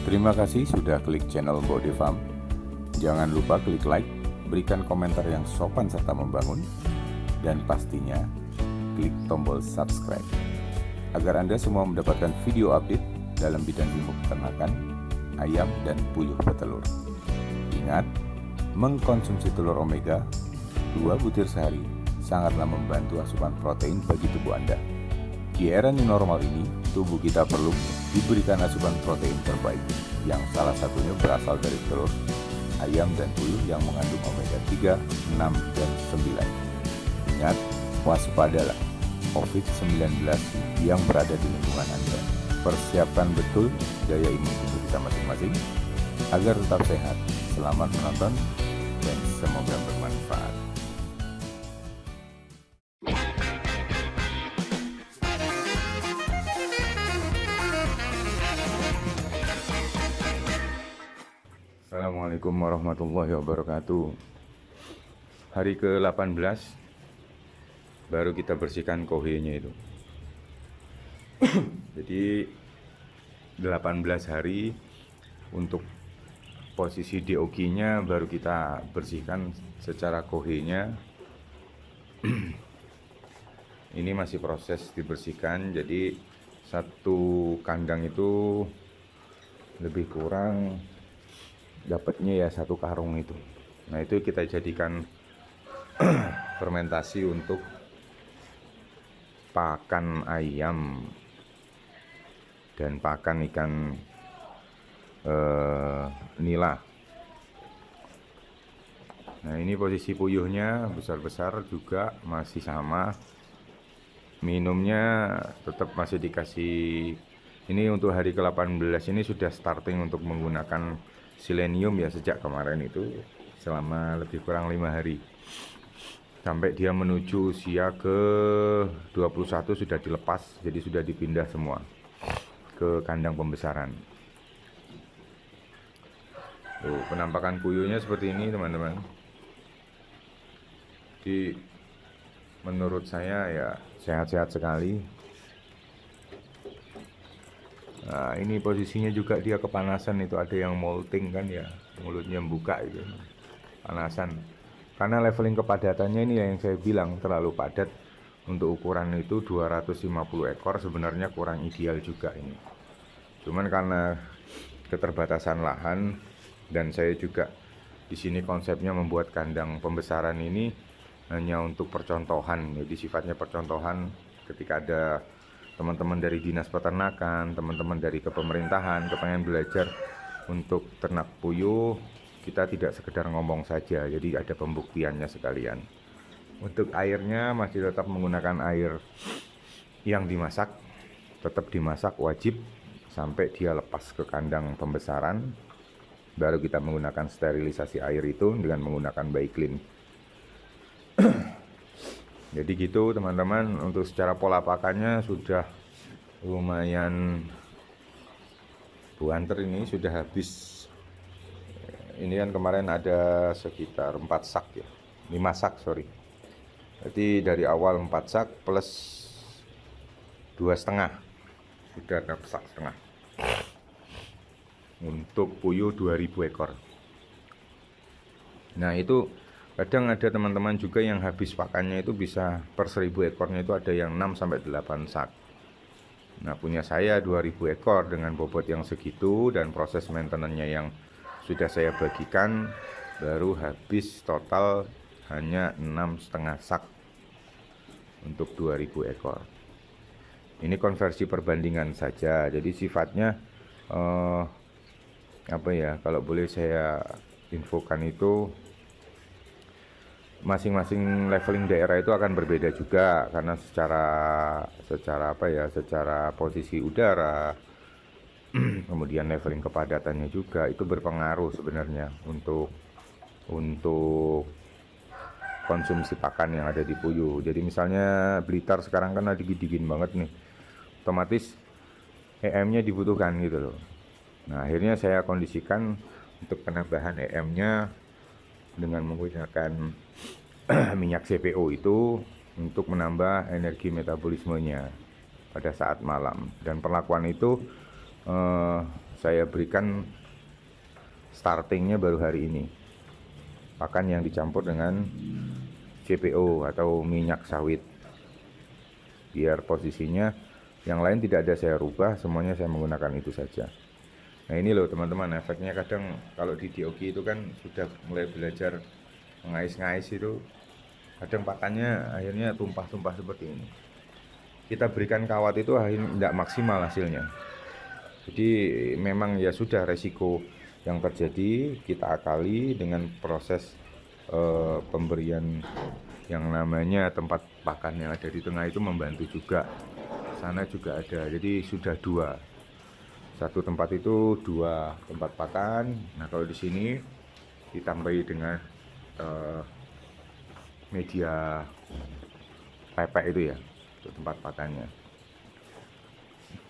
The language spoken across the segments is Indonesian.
Terima kasih sudah klik channel Bode Farm. Jangan lupa klik like, berikan komentar yang sopan serta membangun, dan pastinya klik tombol subscribe agar Anda semua mendapatkan video update dalam bidang ilmu peternakan, ayam, dan puyuh petelur. Ingat, mengkonsumsi telur omega 2 butir sehari sangatlah membantu asupan protein bagi tubuh Anda. Di era new normal ini, tubuh kita perlu diberikan asupan protein terbaik, yang salah satunya berasal dari telur, ayam, dan puyuh yang mengandung omega 3, 6, dan 9. Ingat, waspadalah COVID-19 yang berada di lingkungan Anda. Persiapkan betul daya imun tubuh kita masing-masing agar tetap sehat. Selamat menonton dan semoga bermanfaat. Assalamualaikum warahmatullahi wabarakatuh. Hari ke-18 baru kita bersihkan kohenya itu. Jadi 18 hari untuk posisi DOG-nya baru kita bersihkan secara kohenya. Ini masih proses dibersihkan. Jadi satu kandang itu lebih kurang dapatnya ya satu karung itu. Nah, itu kita jadikan fermentasi untuk pakan ayam dan pakan ikan nila. Nah, ini posisi puyuhnya besar-besar juga masih sama. Minumnya tetap masih dikasih. Ini untuk hari ke-18 ini sudah starting untuk menggunakan silenium ya sejak kemarin itu selama lebih kurang 5 hari sampai dia menuju usia ke 21 sudah dilepas, jadi sudah dipindah semua ke kandang pembesaran. Tuh, penampakan puyuhnya seperti ini teman-teman. Jadi menurut saya ya sehat-sehat sekali. Nah, ini posisinya juga dia kepanasan, itu ada yang molting kan ya, mulutnya buka itu panasan karena leveling kepadatannya ini yang saya bilang terlalu padat. Untuk ukuran itu 250 ekor sebenarnya kurang ideal juga ini, cuman karena keterbatasan lahan dan saya juga di sini konsepnya membuat kandang pembesaran ini hanya untuk percontohan, jadi sifatnya percontohan. Ketika ada teman-teman dari dinas peternakan, teman-teman dari kepemerintahan kepengen belajar untuk ternak puyuh, kita tidak sekedar ngomong saja, jadi ada pembuktiannya sekalian. Untuk airnya masih tetap menggunakan air yang dimasak, tetap dimasak wajib sampai dia lepas ke kandang pembesaran, baru kita menggunakan sterilisasi air itu dengan menggunakan Baiklin. Jadi gitu teman-teman, untuk secara pola pakannya sudah lumayan buanter, ini sudah habis. Ini kan kemarin ada sekitar 4 sak ya, 5 sak sorry. Jadi dari awal 4 sak plus 2,5 sudah ada sak setengah. Untuk puyuh 2000 ekor. Nah, itu kadang ada teman-teman juga yang habis pakannya itu bisa per 1000 ekornya itu ada yang 6-8 sak. Nah, punya saya 2000 ekor dengan bobot yang segitu dan proses maintenance-nya yang sudah saya bagikan baru habis total hanya 6,5 sak untuk 2000 ekor. Ini konversi perbandingan saja. Jadi sifatnya apa ya, kalau boleh saya infokan itu masing-masing leveling daerah itu akan berbeda juga karena secara apa ya, secara posisi udara kemudian leveling kepadatannya juga itu berpengaruh sebenarnya untuk konsumsi pakan yang ada di puyuh. Jadi misalnya Blitar sekarang kan lagi dingin banget nih, otomatis EM-nya dibutuhkan gitu loh. Nah, akhirnya saya kondisikan untuk penambahan EM-nya dengan menggunakan minyak CPO itu untuk menambah energi metabolismenya pada saat malam. Dan perlakuan itu saya berikan startingnya baru hari ini, pakan yang dicampur dengan CPO atau minyak sawit, biar posisinya yang lain tidak ada saya rubah, semuanya saya menggunakan itu saja. Nah ini loh teman-teman, efeknya kadang kalau di DOG itu kan sudah mulai belajar mengais-ngais itu, kadang pakannya akhirnya tumpah-tumpah seperti ini. Kita berikan kawat itu akhirnya tidak maksimal hasilnya. Jadi memang ya sudah, resiko yang terjadi kita akali dengan proses pemberian yang namanya tempat pakan yang ada di tengah itu membantu juga. Sana juga ada, jadi sudah dua. Satu tempat itu dua tempat pakan. Nah kalau di sini ditambahi dengan media pepek itu ya, untuk tempat pakannya.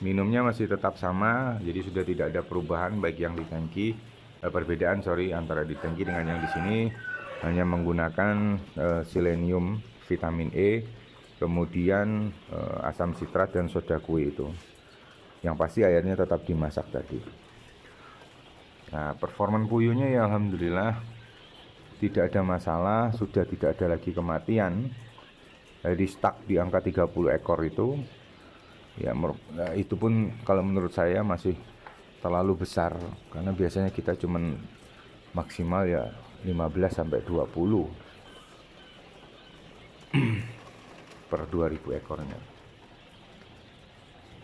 Minumnya masih tetap sama, jadi sudah tidak ada perubahan baik yang di tangki, perbedaan antara di tangki dengan yang di sini. Hanya menggunakan selenium, vitamin E, kemudian asam sitrat dan soda kue itu. Yang pasti airnya tetap dimasak tadi. Nah, performan puyuhnya ya alhamdulillah tidak ada masalah, sudah tidak ada lagi kematian. Jadi stuck di angka 30 ekor itu. Ya, itu pun kalau menurut saya masih terlalu besar, karena biasanya kita cuman maksimal ya 15 sampai 20 per 2000 ekornya.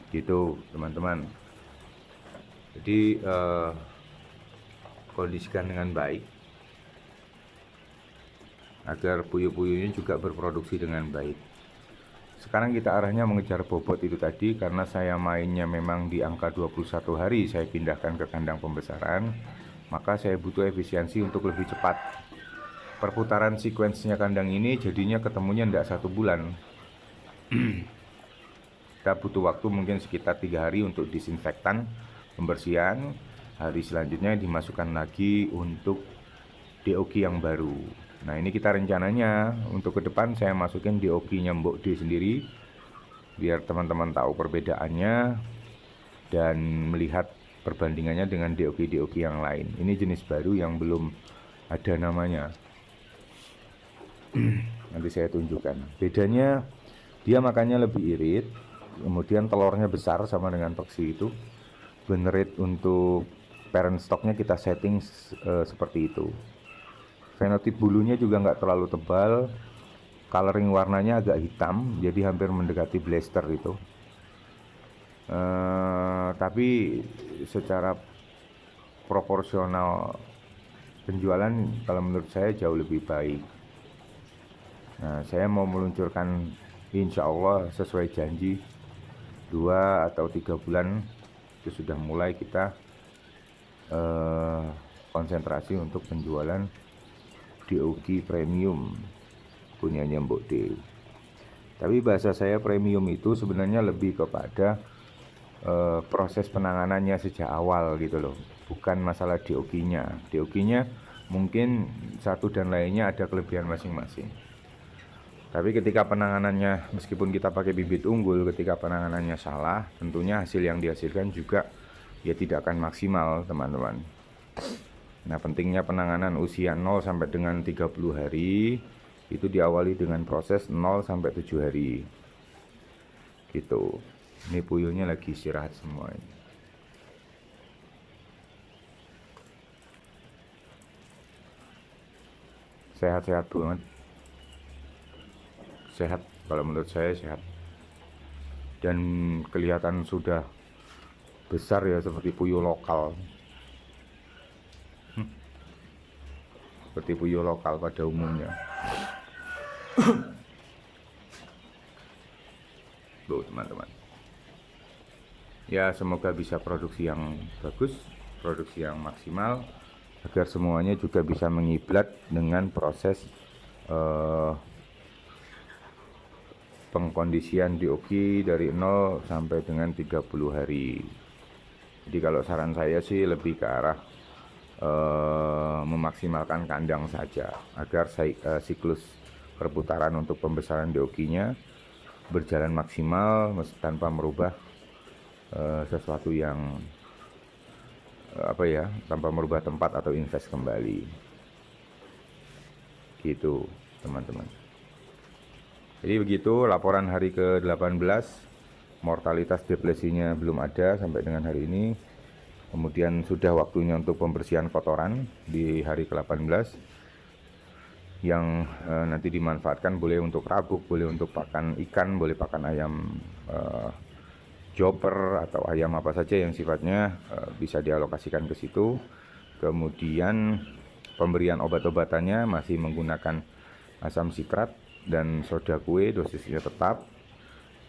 Gitu teman-teman. Jadi kondisikan dengan baik agar puyuh-puyuhnya juga berproduksi dengan baik. Sekarang kita arahnya mengejar bobot itu tadi, karena saya mainnya memang di angka 21 hari saya pindahkan ke kandang pembesaran, maka saya butuh efisiensi untuk lebih cepat. Perputaran sekuensinya kandang ini jadinya ketemunya tidak 1 bulan. Kita butuh waktu mungkin sekitar 3 hari untuk disinfektan, pembersihan. Hari selanjutnya dimasukkan lagi untuk DOG yang baru. Nah ini kita rencananya untuk ke depan saya masukin DOG-nya Mbok D sendiri, biar teman-teman tahu perbedaannya dan melihat perbandingannya dengan DOG-DOG yang lain. Ini jenis baru yang belum ada namanya. Nanti saya tunjukkan. Bedanya, dia makannya lebih irit, kemudian telurnya besar sama dengan Toksi itu. Burn rate untuk parent stocknya kita setting seperti itu. Fenotip bulunya juga nggak terlalu tebal, coloring warnanya agak hitam, jadi hampir mendekati blaster itu. Tapi secara proporsional penjualan kalau menurut saya jauh lebih baik. Nah, saya mau meluncurkan insya Allah sesuai janji 2 atau 3 bulan itu sudah mulai kita konsentrasi untuk penjualan DOG premium punyanya Mbok D. Tapi bahasa saya premium itu sebenarnya lebih kepada proses penanganannya sejak awal gitu loh, bukan masalah DOG-nya. DOG-nya mungkin satu dan lainnya ada kelebihan masing-masing. Tapi ketika penanganannya, meskipun kita pakai bibit unggul, ketika penanganannya salah, tentunya hasil yang dihasilkan juga ya tidak akan maksimal teman-teman. Nah pentingnya penanganan usia 0 sampai dengan 30 hari itu diawali dengan proses 0 sampai 7 hari gitu. Ini puyuhnya lagi istirahat semua ini. Sehat-sehat banget, sehat kalau menurut saya sehat, dan kelihatan sudah besar ya, seperti puyuh lokal. Seperti puyuh lokal pada umumnya. Tuh teman-teman. Ya semoga bisa produksi yang bagus, produksi yang maksimal, agar semuanya juga bisa mengiblat dengan proses pengkondisian DOG dari 0 sampai dengan 30 hari. Jadi kalau saran saya sih lebih ke arah memaksimalkan kandang saja, agar siklus perputaran untuk pembesaran DOG-nya berjalan maksimal tanpa merubah sesuatu yang tanpa merubah tempat atau invest kembali. Gitu, teman-teman. Jadi begitu laporan hari ke-18, mortalitas depresinya belum ada sampai dengan hari ini. Kemudian sudah waktunya untuk pembersihan kotoran di hari ke-18 yang nanti dimanfaatkan boleh untuk rabuk, boleh untuk pakan ikan, boleh pakan ayam chopper atau ayam apa saja yang sifatnya bisa dialokasikan ke situ. Kemudian pemberian obat-obatannya masih menggunakan asam sitrat dan soda kue, dosisnya tetap.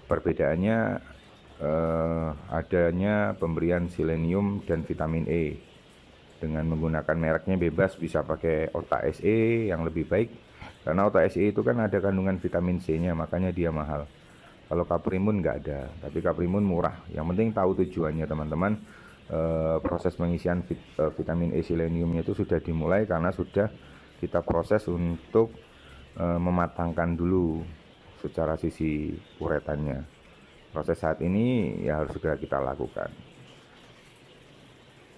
Perbedaannya adanya pemberian selenium dan vitamin E. Dengan menggunakan mereknya bebas, bisa pakai Ota SE yang lebih baik. Karena Ota SE itu kan ada kandungan vitamin C-nya, makanya dia mahal. Kalau Caprimun nggak ada, tapi Caprimun murah. Yang penting tahu tujuannya teman-teman. Proses pengisian vitamin E seleniumnya itu sudah dimulai karena sudah kita proses untuk mematangkan dulu secara sisi uretannya. Proses saat ini ya harus segera kita lakukan.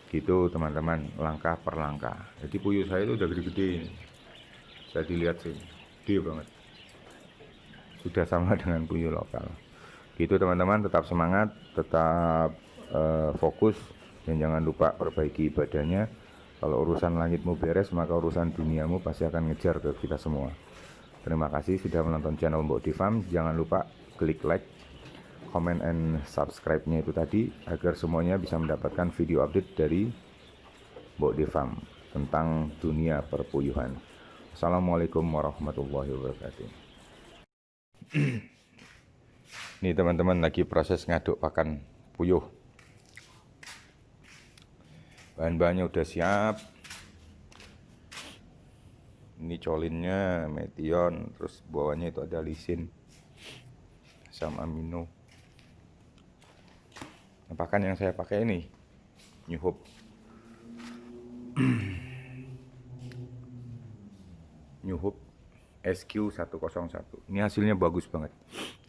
Gitu teman-teman, langkah per langkah. Jadi puyuh saya itu udah gede-gede. Saya dilihat sih, gede banget. Sudah sama dengan puyuh lokal. Gitu teman-teman, tetap semangat, tetap fokus, dan jangan lupa perbaiki ibadahnya. Kalau urusan langitmu beres, maka urusan duniamu pasti akan ngejar ke kita semua. Terima kasih sudah menonton channel Mbok Devam. Jangan lupa klik like, comment, and subscribe-nya itu tadi, agar semuanya bisa mendapatkan video update dari Mbok Devam tentang dunia perpuyuhan. Assalamualaikum warahmatullahi wabarakatuh. Ini teman-teman lagi proses ngaduk pakan puyuh. Bahan-bahannya udah siap. Ini colinnya, metion, terus bawahnya itu ada lisin, asam amino. Nah, pakan yang saya pakai ini New Hope. New Hope SQ101. Ini hasilnya bagus banget.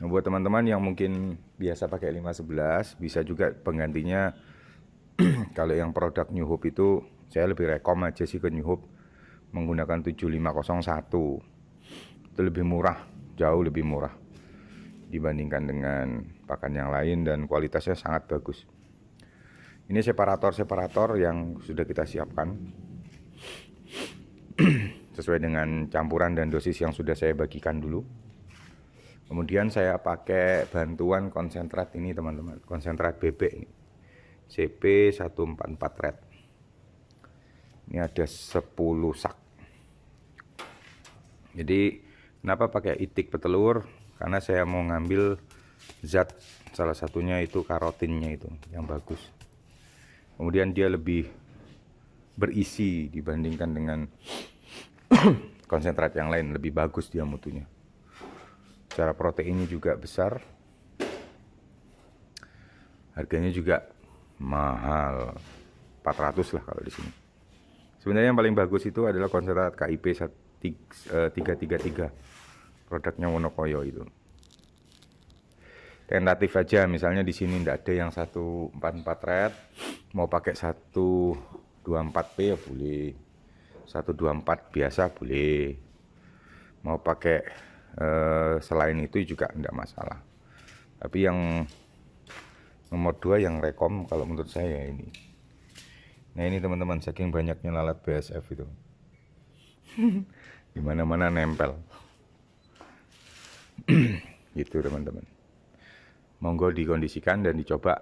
Nah, buat teman-teman yang mungkin biasa pakai 511, bisa juga penggantinya. Kalau yang produk New Hope itu saya lebih rekom aja sih ke New Hope menggunakan 7501. Itu lebih murah, jauh lebih murah dibandingkan dengan pakan yang lain dan kualitasnya sangat bagus. Ini separator yang sudah kita siapkan sesuai dengan campuran dan dosis yang sudah saya bagikan dulu. Kemudian saya pakai bantuan konsentrat ini teman-teman, konsentrat bebek CP144 Red. Ini ada 10 sak. Jadi kenapa pakai itik petelur? Karena saya mau ngambil zat, salah satunya itu karotinnya itu yang bagus. Kemudian dia lebih berisi dibandingkan dengan konsentrat yang lain, lebih bagus dia mutunya. Secara proteinnya juga besar. Harganya juga mahal, 400 lah kalau di sini. Sebenarnya yang paling bagus itu adalah konsentrat KIP 333, produknya Wonokoyo itu. Tentatif aja, misalnya di sini tidak ada yang 144 Red, mau pakai 124P ya boleh, 124 biasa boleh, mau pakai selain itu juga tidak masalah. Tapi yang nomor 2 yang rekom kalau menurut saya ini. Nah ini teman-teman, saking banyaknya lalat BASF itu dimana-mana nempel. Gitu teman-teman, monggo dikondisikan dan dicoba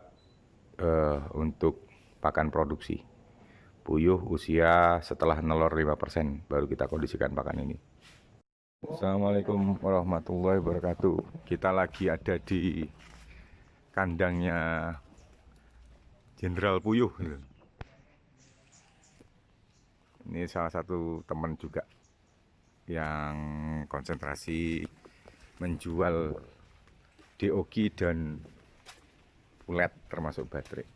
untuk pakan produksi puyuh usia setelah nelor 5%, baru kita kondisikan pakan ini. Assalamualaikum warahmatullahi wabarakatuh. Kita lagi ada di kandangnya Jenderal Puyuh. Ini salah satu teman juga yang konsentrasi menjual DOG dan pulet termasuk baterai.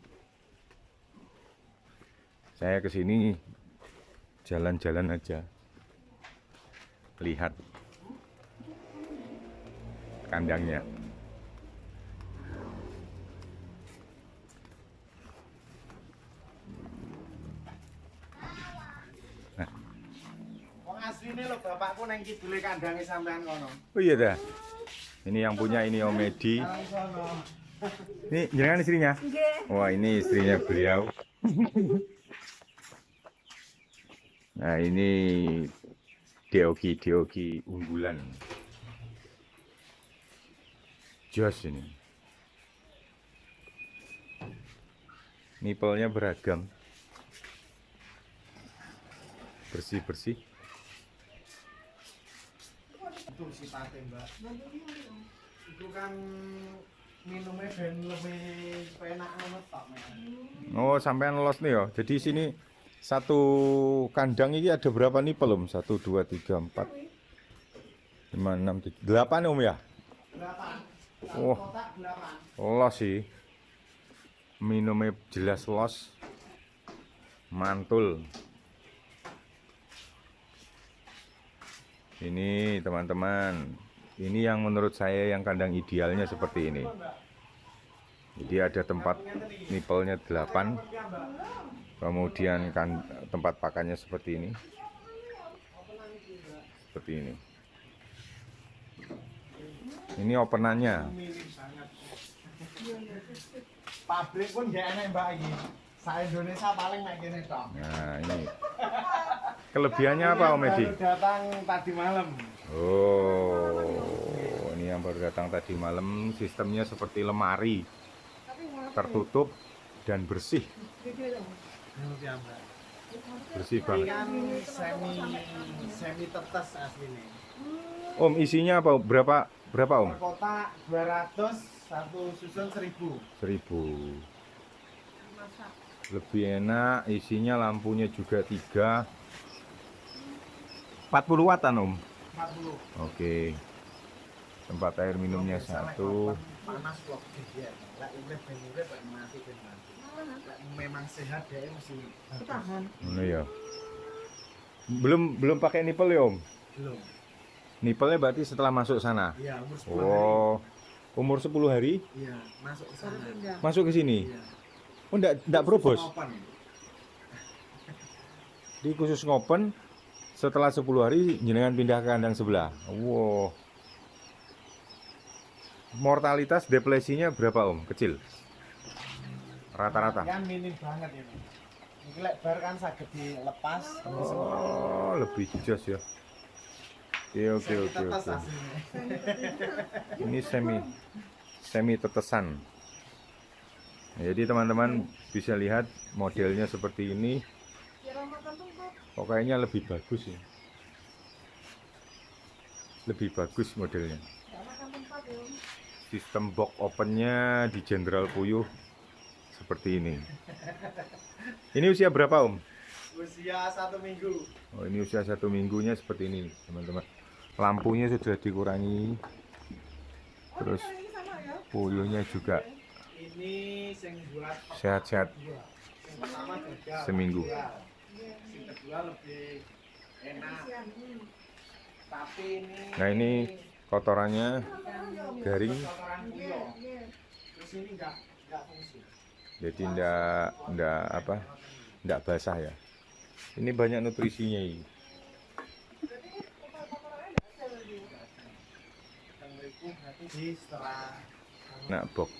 Saya kesini jalan-jalan aja, lihat kandangnya. Asline lho bapakku nang kidule kandange sampean kono. Oh iya dah. Ini yang punya ini Om Edi. Nang sono. Ini jenengan istrinya? Wah, ini istrinya beliau. Nah, ini Deoki unggulan. Jos ini. Nipelnya beragam. Bersih-bersih. Itu sipate, Mbak. Itu kan minumnya ben lebih enak ngono tok, Mas. Oh, sampean los nih ya. Jadi sini satu kandang ini ada berapa nipel Om? 1, 2, 3, 4, 5, 6, 7, 8 Om ya? 8. Wah. Kotak 8. Los sih. Minumnya jelas los. Mantul. Ini teman-teman. Ini yang menurut saya yang kandang idealnya seperti ini. Jadi ada tempat nipelnya 8. Kemudian kan tempat pakannya seperti ini. Seperti ini. Ini openannya. Pabrik pun gak enak Mbak iki. Sa Indonesia paling mek kene tok. Nah, ini. Kelebihannya apa Om Edi? Baru datang tadi malam. Oh, ini yang baru datang tadi malam. Sistemnya seperti lemari. Tertutup dan bersih. Bersih Ini banget. kan semi tetes asline. Om, isinya apa? Berapa Om? Per kotak 200, satu susun 1000. 1000. Lebih enak, isinya lampunya juga 3. 40 watan Om. 40. Oke. Tempat air minumnya 1. Panas kok dia. Lah urip ben urip lek mati ben mati. Lek memang sehat dia mesti bertahan. Ini ya. Belum pakai nipel ya Om? Belum. Nipelnya berarti setelah masuk sana. Iya, umur 10 hari. Oh. Umur 10 hari Iya, masuk ke sana. masuk ke sini. Iya. Oh, enggak berobos. Open. Di khusus ngopen setelah 10 hari jenengan pindah ke kandang sebelah. Wow. Mortalitas depresinya berapa Om? Kecil. Rata-rata. Kan minim banget ini. Ini lek bar kan saged dilepas terus Oh, lebih jos ya. Oke. tetes aslinya. Ini semi tetesan. Nah, jadi teman-teman bisa lihat modelnya seperti ini. Kok kayaknya lebih bagus ya. Lebih bagus modelnya. Sistem box opennya di Jenderal Puyuh seperti ini. Ini usia berapa Om? Usia 1 minggu. Oh, ini usia 1 minggunya seperti ini teman-teman. Lampunya sudah dikurangi. Terus puyuhnya juga Ini sing buat sehat-sehat yang pertama gagal. seminggu. Yang kedua lebih enak. Tapi ini Nah, ini kotorannya garing, kotoran puyuh. Terus ini enggak fungsi. jadi enggak basah ya. Ini banyak nutrisinya ini. Jadi setelah Nah, box.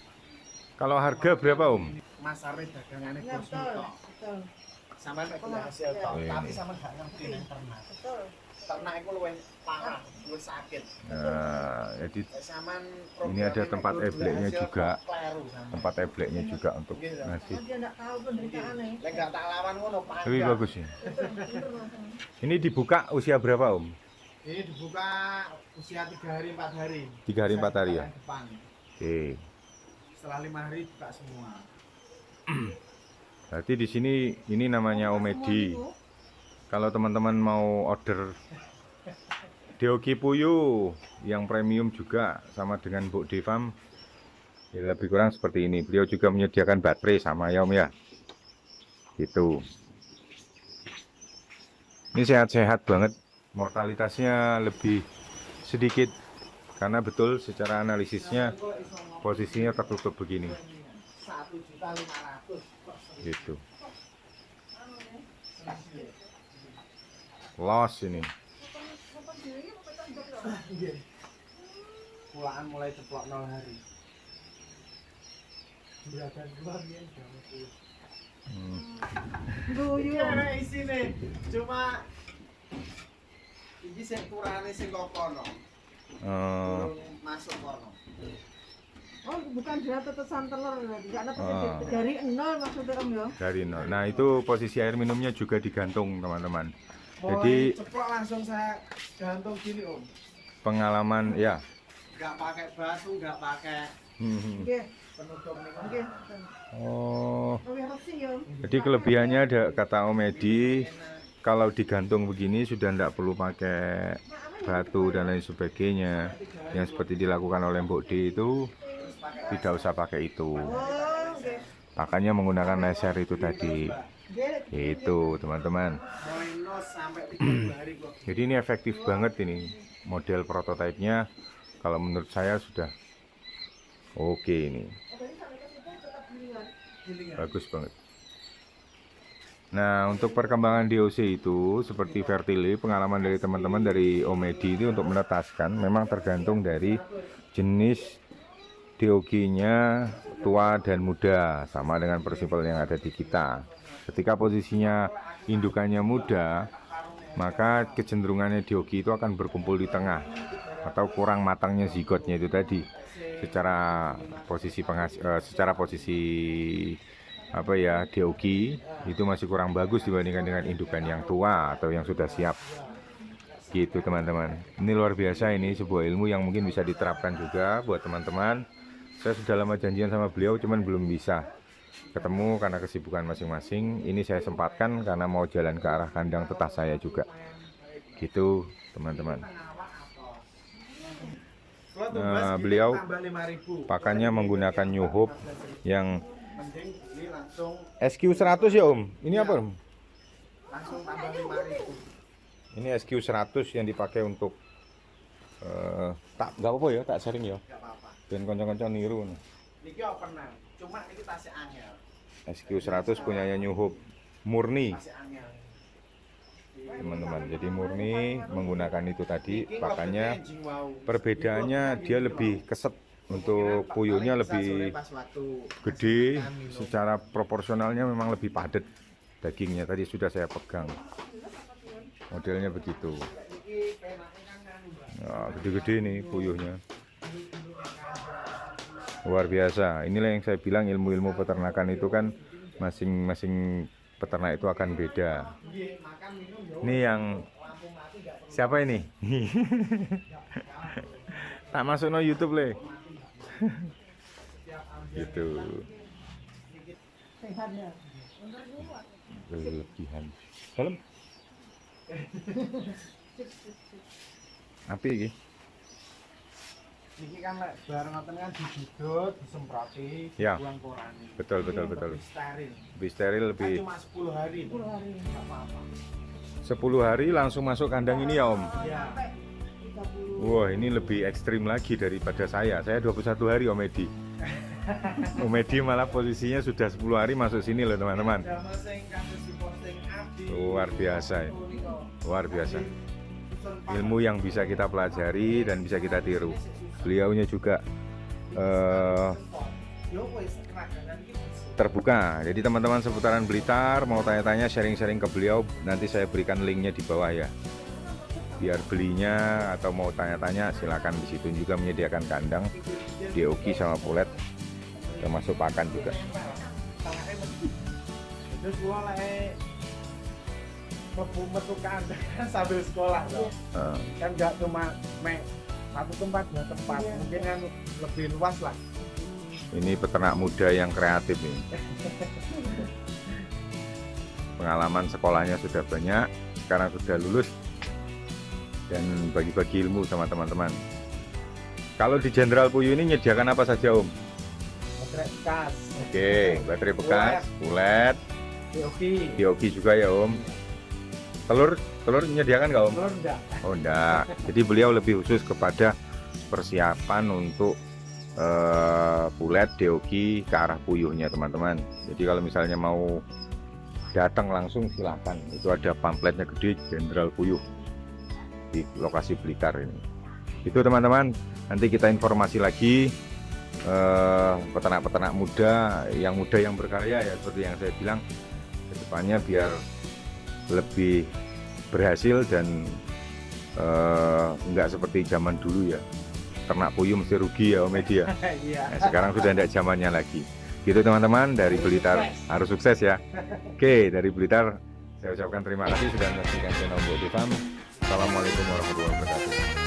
Kalau harga berapa Om? masare dagangane bos tok. Sampai mek hasil tok, Ini. tapi sampe gak ngerti nang ternak. Ternak iku luwih parah, luwih sakit. Nah, jadi Saman ini ada tempat ebleknya juga. Tempat ebleknya juga untuk ngasih. Dia enggak tahu penderitaannya. Lek gak tak lawan ngono panjang. Lebih bagus ya. Ini dibuka usia berapa Om? Ini dibuka usia 3 hari 4 hari. 3 hari 4 hari ya. Buka yang depan. Oke. Setelah 5 hari buka semua. Berarti di sini ini namanya Om Edi. Kalau teman-teman mau order Deoki Puyuh yang premium juga sama dengan Bu Devam, ya lebih kurang seperti ini. Beliau juga menyediakan baterai sama ya Om ya. Gitu. Ini sehat-sehat banget. Mortalitasnya lebih sedikit karena betul secara analisisnya posisinya tertutup begini. 1.500.000 Gitu. Los ini. Nggih. Pulaan mulai ceplok 0 hari. Juragan keluar ya jam 10. Guyu. Ana isine cuma iki sing kurane sing kok kono. Durung masuk kono. Oh, bukan dia tetesan telur, enggak ada Oh. dari 0 maksudnya Om ya. Dari nol. Nah itu posisi air minumnya juga digantung teman-teman. Jadi Jadi ceplok langsung saya gantung gini Om. pengalaman ya. Enggak pakai batu, enggak pakai Nggih, penutup nih. nggih. Oh, Luwih resik ya. jadi kelebihannya ada kata Om Edi, kalau digantung begini sudah tidak perlu pakai batu dan lain sebagainya. Yang seperti dilakukan oleh Mbok D itu tidak usah pakai itu. Oh, nggih. Makanya menggunakan laser itu tadi. Nggih. Itu teman-teman. Mulai 0 sampai 30 hari kok. Jadi ini efektif banget ini. Model prototipenya kalau menurut saya sudah oke ini. Bagus banget. Nah, untuk perkembangan DOC itu seperti Vertile, pengalaman dari teman-teman dari Om Edi itu untuk menetaskan memang tergantung dari jenis DOG-nya tua dan muda, sama dengan persipal yang ada di kita. Ketika posisinya indukannya muda, maka kecenderungannya DOG itu akan berkumpul di tengah atau kurang matangnya zigotnya itu tadi. Secara posisi apa ya, DOG itu masih kurang bagus dibandingkan dengan indukan yang tua atau yang sudah siap. Gitu teman-teman. Ini luar biasa, ini sebuah ilmu yang mungkin bisa diterapkan juga buat teman-teman. Saya sudah lama janjian sama beliau cuman belum bisa ketemu karena kesibukan masing-masing. Ini saya sempatkan karena mau jalan ke arah kandang tetas saya juga. Gitu teman-teman. Nah, beliau pakannya menggunakan New Hope yang Mending ini langsung SQ100 ya Om. Ini apa Om? langsung tambah 5.000. Ini SQ100 yang dipakai untuk tak nggak apa-apa ya, tak sharing ya. Enggak apa-apa. Dan konco-konco niru. Niki openan. Cuma ini tasnya angel. SQ100 punyanya New Hope murni Tasnya angel. teman-teman. Jadi murni menggunakan itu tadi, Iki makanya ngobetnya jing wau. perbedaannya dia lebih keset. Untuk puyuhnya lebih Pas waktu gede, kasih makan minum. secara proporsionalnya memang lebih padat dagingnya. Tadi sudah saya pegang, modelnya begitu. Iki penake kan anu, Mbak. Nah, gede-gede nih puyuhnya, luar biasa. Inilah yang saya bilang, ilmu-ilmu peternakan itu kan masing-masing peternak itu akan beda. Nggih, makan minum ya Ini yang lampu mati enggak perlu. siapa ini? Tak masuk no YouTube le. Gitu. Sehat ya. Berlebihan. Dalam. Api iki. Niki kan lek bareng ngoten kan didudut, disemproti, Ya. dibuang korane. Betul, Ini betul, untuk betul. Steril. Lebih steril, Kan lebih cuma 10 hari. 10 hari. Enggak apa-apa. 10 hari langsung masuk kandang ini ya Om. Ya. 30. Wah, ini lebih ekstrim lagi daripada saya. Saya 21 hari Om Edi. Om Edi malah posisinya sudah 10 hari masuk sini loh teman-teman. Damel sing kasus diposting Adi. Luar biasa ini. Niku. Luar biasa. Susun Ilmu yang bisa kita pelajari dan bisa kita tiru. Beliaunya juga Yo wis keraganan iki terbuka. Jadi teman-teman seputaran Blitar mau tanya-tanya, sharing-sharing ke beliau, nanti saya berikan linknya di bawah ya. Biar belinya atau mau tanya-tanya silakan, di situ juga menyediakan kandang, DOG sama pulet, termasuk pakan juga. terus gua lek metu kandang sambil sekolah loh. Kan enggak cuma satu tempat, dua tempat. Mungkin kan lebih luas lah. Ini peternak muda yang kreatif nih. Pengalaman sekolahnya sudah banyak, sekarang sudah lulus dan bagi-bagi ilmu sama teman-teman. Kalau di Jenderal Puyuh ini menyediakan apa saja Om? Baterai bekas. Oke, baterai bekas, pulet, Oke. DOG juga ya Om. Telur menyediakan nggak Om? Telur enggak? Oh enggak. Jadi beliau lebih khusus kepada persiapan untuk pulet DOG ke arah puyuhnya teman-teman. Jadi kalau misalnya mau datang langsung silahkan. Itu ada pamfletnya gede Jenderal Puyuh di lokasi Blitar ini. Itu teman-teman, nanti kita informasi lagi peternak-peternak muda yang berkarya ya, seperti yang saya bilang, kedepannya biar lebih berhasil dan nggak seperti zaman dulu ya, ternak puyuh mesti rugi ya Om Edi ya. Iya. Nah, sekarang sudah tidak zamannya lagi. Gitu teman-teman, dari Blitar harus sukses ya. Oke, dari Blitar saya ucapkan terima kasih sudah menyaksikan channel Botifarm. Assalamualaikum warahmatullahi wabarakatuh.